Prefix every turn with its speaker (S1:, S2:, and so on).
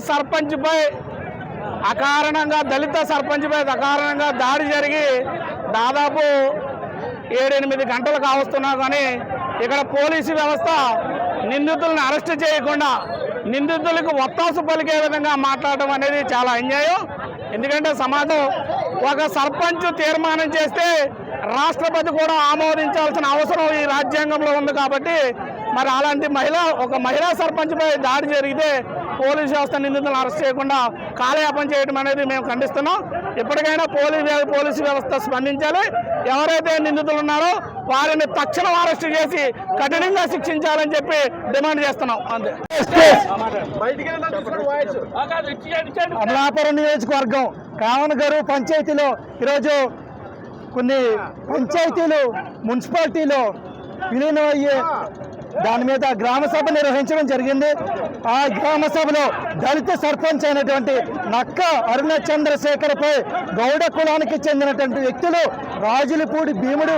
S1: సర్పంచ్పై అకారణంగా దళిత సర్పంచ్పై అకారణంగా దాడి జరిగి దాదాపు 7-8 గంటలు కావస్తున్నా కానీ ఇక్కడ పోలీసు వ్యవస్థ నిందితులను అరెస్ట్ చేయకుండా నిందితులకు ఒత్తాసు పలికే విధంగా మాట్లాడడం అనేది చాలా అన్యాయం. ఎందుకంటే సమాజం ఒక సర్పంచ్ తీర్మానం చేస్తే రాష్ట్రపతి కూడా ఆమోదించాల్సిన అవసరం ఈ రాజ్యాంగంలో ఉంది. కాబట్టి మరి అలాంటి ఒక మహిళా సర్పంచ్పై దాడి జరిగితే పోలీసు వ్యవస్థ నిందితులను అరెస్ట్ చేయకుండా కాలయాపన చేయడం అనేది మేము ఖండిస్తున్నాం. ఇప్పటికైనా పోలీసు వ్యవస్థ స్పందించాలి. ఎవరైతే నిందితులు ఉన్నారో వారిని తక్షణం అరెస్ట్ చేసి కఠినంగా శిక్షించాలని చెప్పి డిమాండ్ చేస్తున్నాం. అంతే.
S2: అమలాపురం నియోజకవర్గం కావనగారు పంచాయతీలో ఈరోజు కొన్ని పంచాయతీలు మున్సిపాలిటీలో విలీనమయ్యే దాని మీద గ్రామ సభ నిర్వహించడం జరిగింది. ఆ గ్రామ సభలో దళిత సర్పంచ్ అయినటువంటి నక్క అరుణ చంద్రశేఖర్పై గౌడ కులానికి చెందినటువంటి వ్యక్తులు రాజులపూడి భీముడు